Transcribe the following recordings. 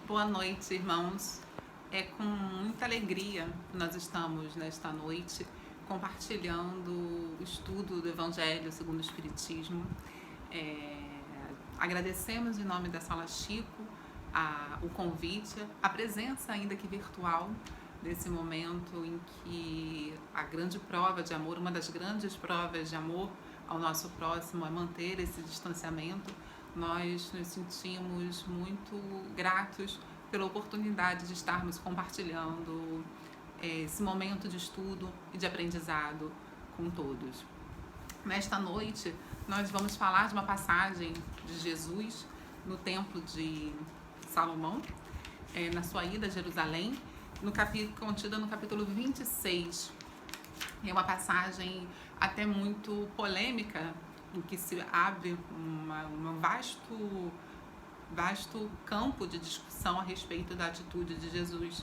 Boa noite, irmãos. É com muita alegria que nós estamos nesta noite compartilhando o estudo do Evangelho segundo o Espiritismo. Agradecemos em nome da Sala Chico o convite, a presença ainda que virtual nesse momento em que a grande prova de amor, uma das grandes provas de amor ao nosso próximo é manter esse distanciamento. Nós nos sentimos muito gratos pela oportunidade de estarmos compartilhando esse momento de estudo e de aprendizado com todos. Nesta noite, nós vamos falar de uma passagem de Jesus no Templo de Salomão, na sua ida a Jerusalém, contida no capítulo 26. É uma passagem até muito polêmica, em que se abre um vasto campo de discussão a respeito da atitude de Jesus.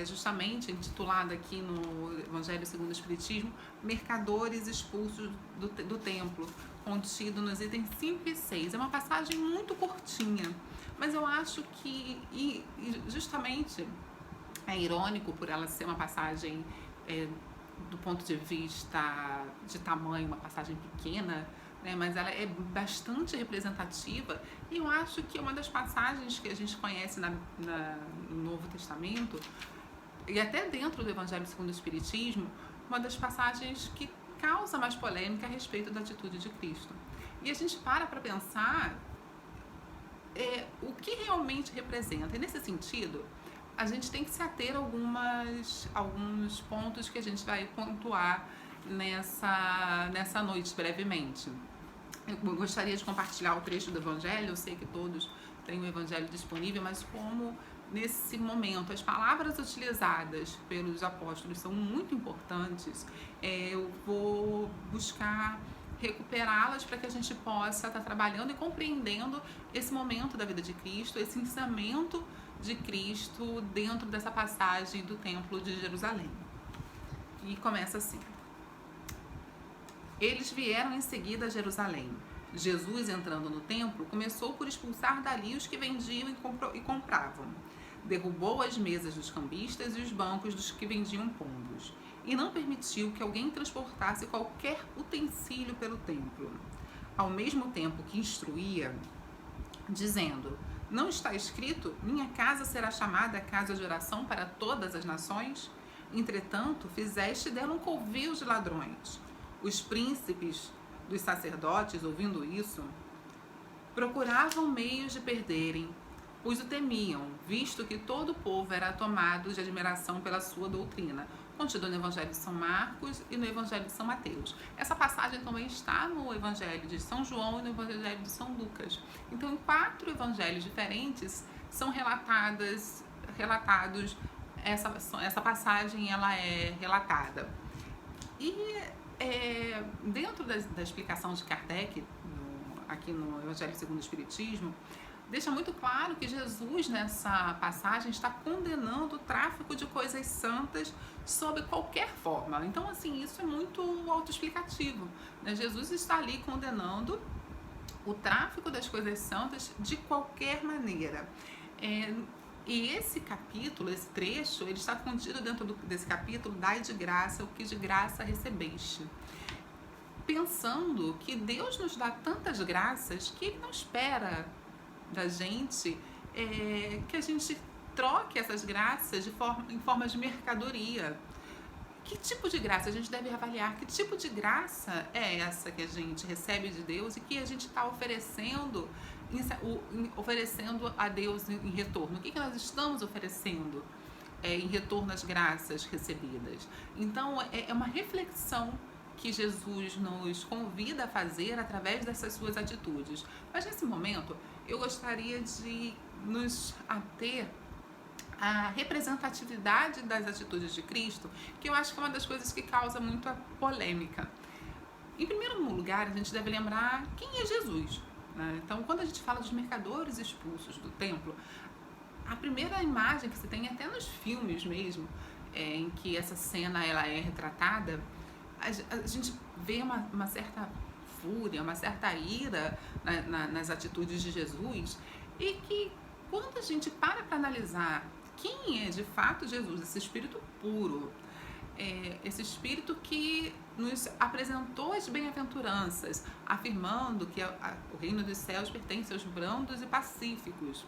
Justamente intitulado aqui no Evangelho segundo o Espiritismo, Mercadores expulsos do templo, contido nos itens 5 e 6. É uma passagem muito curtinha, mas eu acho que justamente é irônico por ela ser uma passagem do ponto de vista de tamanho, uma passagem pequena, né, mas ela é bastante representativa, e eu acho que é uma das passagens que a gente conhece no Novo Testamento, e até dentro do Evangelho segundo o Espiritismo, uma das passagens que causa mais polêmica a respeito da atitude de Cristo. E a gente para pensar o que realmente representa, e nesse sentido a gente tem que se ater a alguns pontos que a gente vai pontuar nessa noite brevemente. Eu gostaria de compartilhar o trecho do Evangelho. Eu sei que todos têm o Evangelho disponível, mas como nesse momento as palavras utilizadas pelos apóstolos são muito importantes, eu vou buscar recuperá-las para que a gente possa estar trabalhando e compreendendo esse momento da vida de Cristo, esse ensinamento de Cristo dentro dessa passagem do Templo de Jerusalém. E começa assim: eles vieram em seguida a Jerusalém. Jesus, entrando no templo, começou por expulsar dali os que vendiam e compravam. Derrubou as mesas dos cambistas e os bancos dos que vendiam pombos, e não permitiu que alguém transportasse qualquer utensílio pelo templo. Ao mesmo tempo que instruía, dizendo: não está escrito, minha casa será chamada casa de oração para todas as nações? Entretanto, fizeste dela um covil de ladrões. Os príncipes dos sacerdotes, ouvindo isso, procuravam meios de perderem, pois o temiam, visto que todo o povo era tomado de admiração pela sua doutrina, contido no Evangelho de São Marcos e no Evangelho de São Mateus. Essa passagem também está no Evangelho de São João e no Evangelho de São Lucas. Então, em 4 evangelhos diferentes são relatados, essa passagem ela é relatada. E dentro da explicação de Kardec, aqui no Evangelho segundo o Espiritismo, deixa muito claro que Jesus, nessa passagem, está condenando o tráfico de coisas santas sob qualquer forma. Então, assim, isso é muito autoexplicativo, né? Jesus está ali condenando o tráfico das coisas santas de qualquer maneira. E esse capítulo, esse trecho, ele está contido dentro desse capítulo: dai de graça o que de graça recebeste. Pensando que Deus nos dá tantas graças que Ele não espera da gente que a gente troque essas graças em forma de mercadoria. Que tipo de graça? A gente deve avaliar que tipo de graça é essa que a gente recebe de Deus e que a gente está oferecendo a Deus em retorno. O que nós estamos oferecendo em retorno às graças recebidas? Então, é uma reflexão que Jesus nos convida a fazer através dessas suas atitudes. Mas nesse momento, eu gostaria de nos ater à representatividade das atitudes de Cristo, que eu acho que é uma das coisas que causa muita polêmica. Em primeiro lugar, a gente deve lembrar quem é Jesus, né? Então, quando a gente fala dos mercadores expulsos do templo, a primeira imagem que se tem, até nos filmes mesmo, em que essa cena ela é retratada, a gente vê uma certa fúria, uma certa ira nas atitudes de Jesus, e que quando a gente para analisar quem é de fato Jesus, esse Espírito puro, esse Espírito que nos apresentou as bem-aventuranças, afirmando que o reino dos céus pertence aos brandos e pacíficos,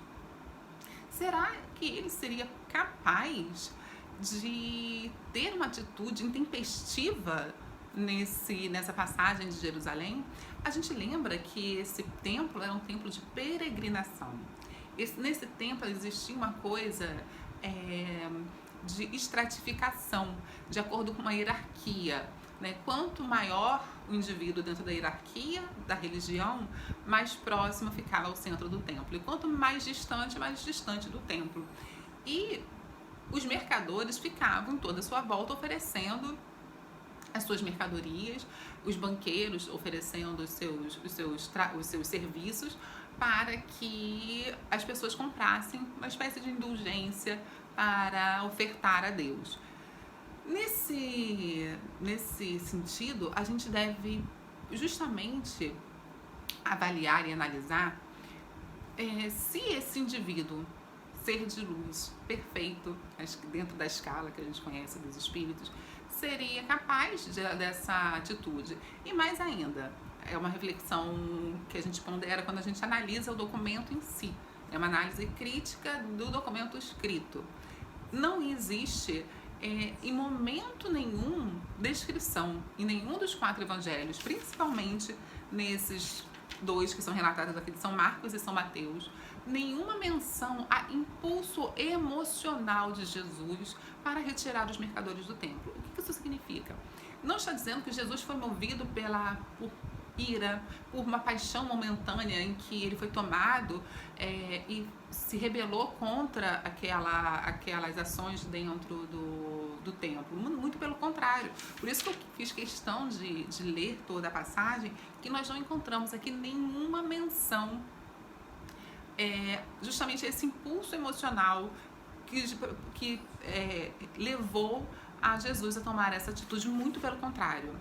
será que ele seria capaz de ter uma atitude intempestiva nessa passagem de Jerusalém? A gente lembra que esse templo era um templo de peregrinação. Nesse templo existia uma coisa de estratificação, de acordo com uma hierarquia, né? Quanto maior o indivíduo dentro da hierarquia da religião, mais próximo ficava ao centro do templo. E quanto mais distante do templo. E os mercadores ficavam em toda a sua volta oferecendo as suas mercadorias, os banqueiros oferecendo os seus serviços para que as pessoas comprassem uma espécie de indulgência para ofertar a Deus. Nesse sentido, a gente deve justamente avaliar e analisar se esse indivíduo, ser de luz, perfeito, dentro da escala que a gente conhece dos espíritos, seria capaz dessa atitude. E mais ainda, é uma reflexão que a gente pondera quando a gente analisa o documento em si. É uma análise crítica do documento escrito. Não existe em momento nenhum descrição em nenhum dos 4 evangelhos, principalmente nesses 2 que são relatados aqui de São Marcos e São Mateus, nenhuma menção a impulso emocional de Jesus para retirar os mercadores do templo. O que isso significa? Não está dizendo que Jesus foi movido por ira, por uma paixão momentânea em que ele foi tomado e se rebelou contra aquelas ações dentro do templo. Muito pelo contrário. Por isso que eu fiz questão de ler toda a passagem, que nós não encontramos aqui nenhuma menção justamente esse impulso emocional que levou a Jesus a tomar essa atitude. Muito pelo contrário.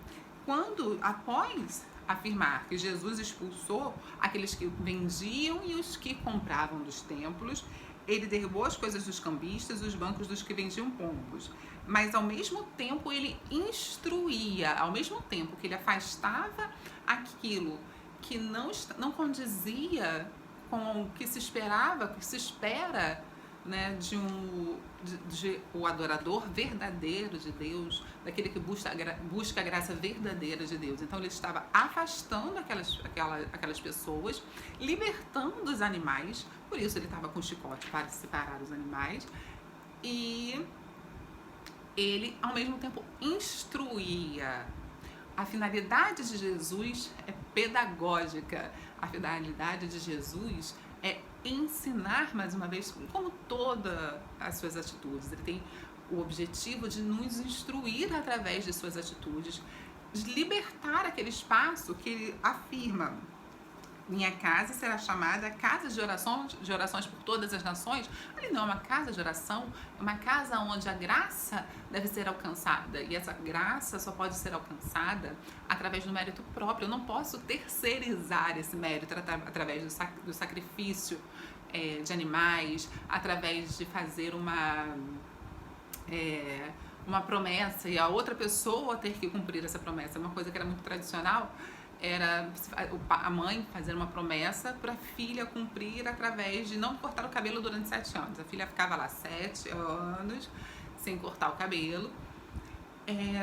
Após afirmar que Jesus expulsou aqueles que vendiam e os que compravam dos templos, ele derrubou as coisas dos cambistas e os bancos dos que vendiam pombos. Mas ao mesmo tempo ele instruía, ao mesmo tempo que ele afastava aquilo que não condizia com o que se esperava, o que se espera, né, de o adorador verdadeiro de Deus, daquele que busca a graça verdadeira de Deus. Então ele estava afastando aquelas pessoas, libertando os animais, por isso ele estava com chicote para separar os animais, e ele ao mesmo tempo instruía. A finalidade de Jesus é pedagógica, a finalidade de Jesus é ensinar, mais uma vez, como todas as suas atitudes. Ele tem o objetivo de nos instruir através de suas atitudes, de libertar aquele espaço que ele afirma: minha casa será chamada casa de orações por todas as nações. Ali não é uma casa de oração, é uma casa onde a graça deve ser alcançada. E essa graça só pode ser alcançada através do mérito próprio. Eu não posso terceirizar esse mérito através do sacrifício de animais, através de fazer uma promessa e a outra pessoa ter que cumprir essa promessa. Uma coisa que era muito tradicional era a mãe fazer uma promessa para a filha cumprir através de não cortar o cabelo durante 7 anos. A filha ficava lá 7 anos sem cortar o cabelo,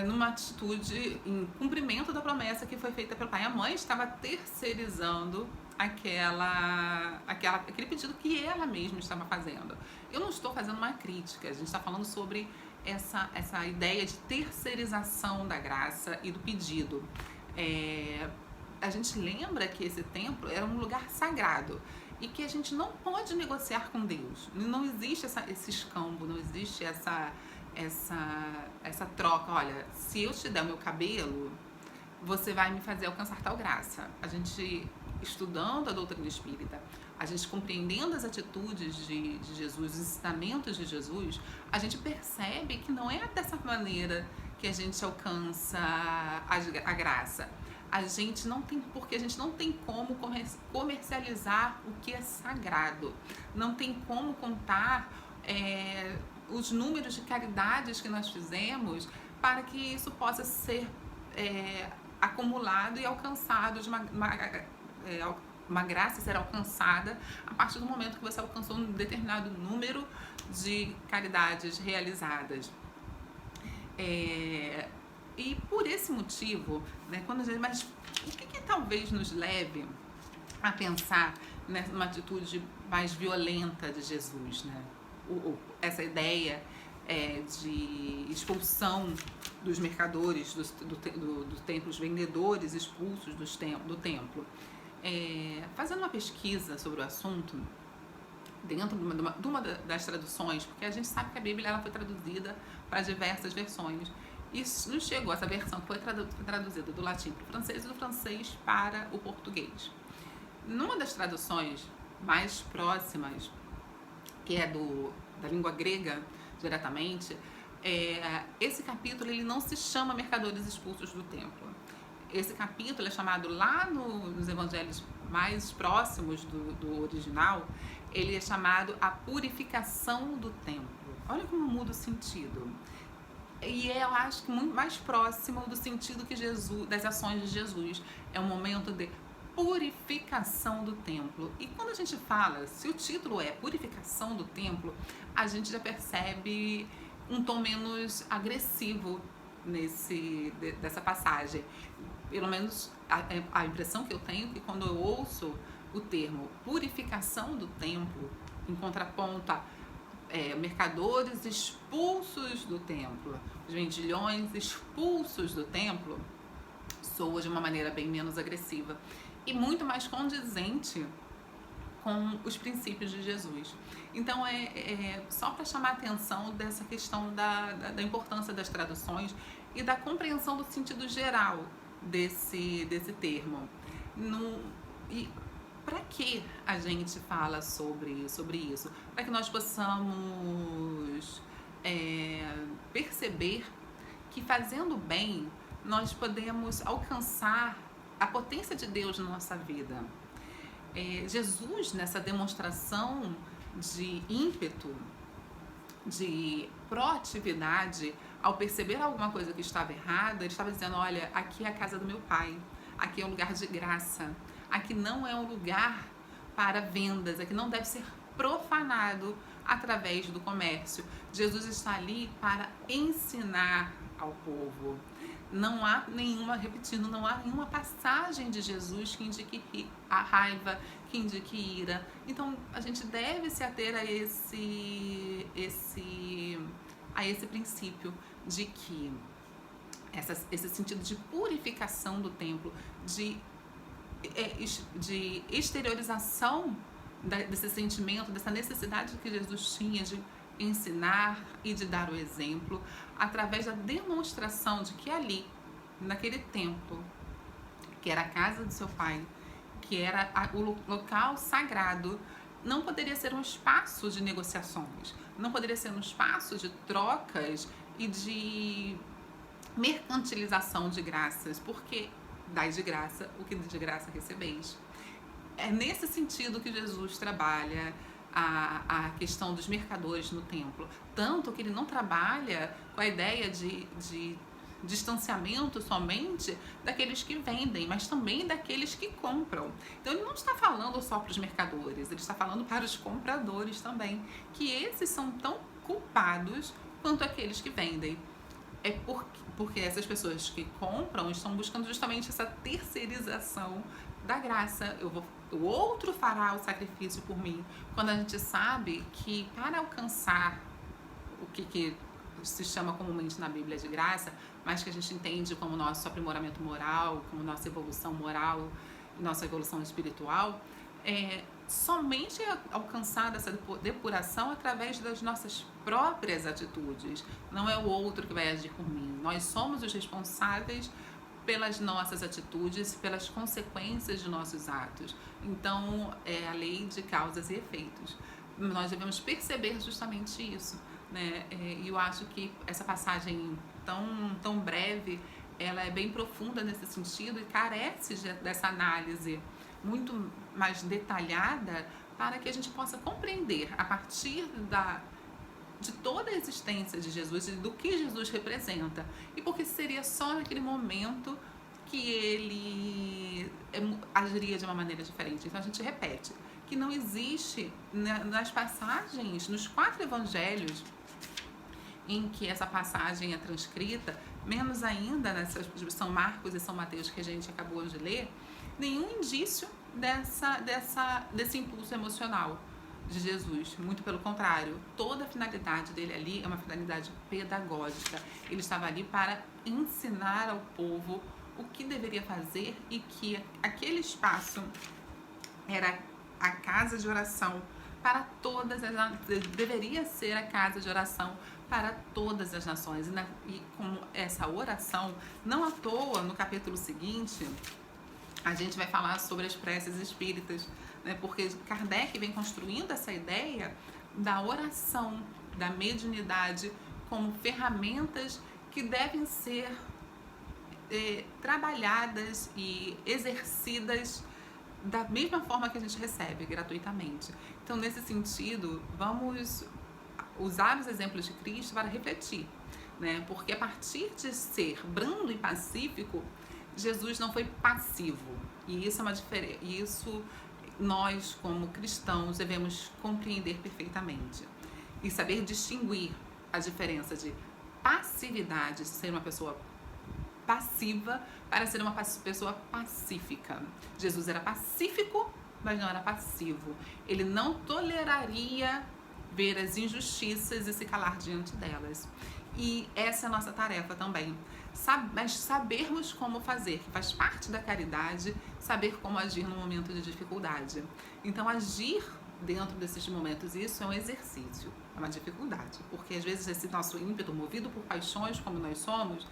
numa atitude em cumprimento da promessa que foi feita pelo pai. A mãe estava terceirizando aquele pedido que ela mesma estava fazendo. Eu não estou fazendo uma crítica, a gente está falando sobre essa ideia de terceirização da graça e do pedido. A gente lembra que esse templo era um lugar sagrado e que a gente não pode negociar com Deus. Não existe esse escambo, não existe essa troca. Olha, se eu te der o meu cabelo, você vai me fazer alcançar tal graça. A gente, estudando a doutrina espírita, a gente compreendendo as atitudes de Jesus, os ensinamentos de Jesus, a gente percebe que não é dessa maneira que a gente alcança a graça. porque a gente não tem como comercializar o que é sagrado, não tem como contar os números de caridades que nós fizemos para que isso possa ser acumulado e alcançado uma graça ser alcançada a partir do momento que você alcançou um determinado número de caridades realizadas. E por esse motivo, né, mas o que talvez nos leve a pensar numa atitude mais violenta de Jesus, né? Essa ideia de expulsão dos mercadores do templo, os vendedores expulsos do templo. Fazendo uma pesquisa sobre o assunto, dentro de uma das traduções, porque a gente sabe que a Bíblia ela foi traduzida para diversas versões, e nos chegou essa versão que foi traduzida do latim para o francês e do francês para o português. Numa das traduções mais próximas, que é da língua grega diretamente, esse capítulo ele não se chama Mercadores Expulsos do Templo. Esse capítulo é chamado lá nos evangelhos mais próximos do original, ele é chamado A Purificação do Templo. Olha como muda o sentido. E eu acho que muito mais próximo do sentido que das ações de Jesus. É um momento de purificação do templo. E quando a gente fala, se o título é Purificação do Templo, a gente já percebe um tom menos agressivo dessa passagem. Pelo menos a impressão que eu tenho é que quando eu ouço o termo purificação do templo, em contraponto a mercadores expulsos do templo, os vendilhões expulsos do templo, soa de uma maneira bem menos agressiva e muito mais condizente com os princípios de Jesus. Então só para chamar a atenção dessa questão da importância das traduções e da compreensão do sentido geral desse termo. E para que a gente fala sobre isso? Para que nós possamos perceber que fazendo bem nós podemos alcançar a potência de Deus na nossa vida. Jesus, nessa demonstração de ímpeto, de proatividade, ao perceber alguma coisa que estava errada, ele estava dizendo, olha, aqui é a casa do meu pai, aqui é um lugar de graça, aqui não é um lugar para vendas, aqui não deve ser profanado através do comércio. Jesus está ali para ensinar ao povo. Não há nenhuma passagem de Jesus que indique a raiva, que indique ira. Então, a gente deve se ater a esse princípio de que esse sentido de purificação do templo, de exteriorização desse sentimento, dessa necessidade que Jesus tinha de ensinar e de dar o exemplo, através da demonstração de que ali, naquele templo, que era a casa do seu pai, que era o local sagrado, não poderia ser um espaço de negociações, não poderia ser um espaço de trocas e de mercantilização de graças, porque dai de graça o que de graça recebeis. É nesse sentido que Jesus trabalha a questão dos mercadores no templo, tanto que ele não trabalha com a ideia de distanciamento somente daqueles que vendem, mas também daqueles que compram. Então ele não está falando só para os mercadores, ele está falando para os compradores também, que esses são tão culpados quanto aqueles que vendem. É porque essas pessoas que compram estão buscando justamente essa terceirização da graça. O outro fará o sacrifício por mim. Quando a gente sabe que para alcançar o que se chama comumente na Bíblia de graça, mas que a gente entende como nosso aprimoramento moral, como nossa evolução moral, nossa evolução espiritual, somente é alcançada essa depuração através das nossas próprias atitudes. Não é o outro que vai agir por mim. Nós somos os responsáveis pelas nossas atitudes, pelas consequências de nossos atos. Então, é a lei de causas e efeitos. Nós devemos perceber justamente isso, né? E eu acho que essa passagem tão breve, ela é bem profunda nesse sentido e carece dessa análise muito mais detalhada para que a gente possa compreender a partir de toda a existência de Jesus e do que Jesus representa. E porque seria só naquele momento que ele agiria de uma maneira diferente. Então a gente repete que não existe nas passagens, nos 4 evangelhos em que essa passagem é transcrita, menos ainda nessas São Marcos e São Mateus que a gente acabou de ler, nenhum indício desse impulso emocional de Jesus. Muito pelo contrário, toda a finalidade dele ali é uma finalidade pedagógica. Ele estava ali para ensinar ao povo o que deveria fazer e que aquele espaço era a casa de oração para todas as deveria ser a casa de oração para todas as nações. E com essa oração, não à toa, no capítulo seguinte, a gente vai falar sobre as preces espíritas, né? Porque Kardec vem construindo essa ideia da oração, da mediunidade, como ferramentas que devem ser trabalhadas e exercidas da mesma forma que a gente recebe, gratuitamente. Então, nesse sentido, vamos usar os exemplos de Cristo para refletir, né? Porque a partir de ser brando e pacífico, Jesus não foi passivo. E isso é uma diferença. Isso nós, como cristãos, devemos compreender perfeitamente. E saber distinguir a diferença de passividade, ser uma pessoa passiva, para ser uma pessoa pacífica. Jesus era pacífico, mas não era passivo. Ele não toleraria ver as injustiças e se calar diante delas. E essa é a nossa tarefa também. Mas sabermos como fazer, que faz parte da caridade, saber como agir no momento de dificuldade. Então, agir dentro desses momentos, isso é um exercício, é uma dificuldade. Porque às vezes esse nosso ímpeto, movido por paixões como nós somos,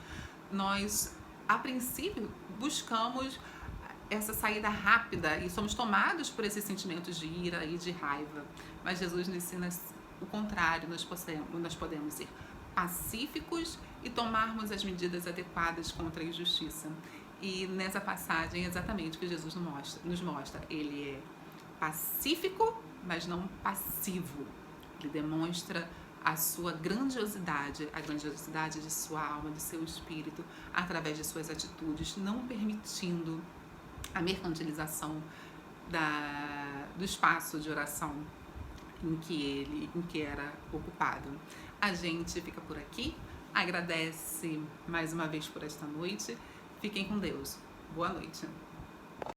nós, a princípio, buscamos essa saída rápida e somos tomados por esses sentimentos de ira e de raiva. Mas Jesus nos ensina o contrário, nós podemos ser pacíficos e tomarmos as medidas adequadas contra a injustiça. E nessa passagem é exatamente o que Jesus nos mostra. Ele é pacífico, mas não passivo. Ele demonstra a sua grandiosidade, a grandiosidade de sua alma, de seu espírito, através de suas atitudes, não permitindo a mercantilização do espaço de oração em que era ocupado. A gente fica por aqui, agradece mais uma vez por esta noite. Fiquem com Deus. Boa noite.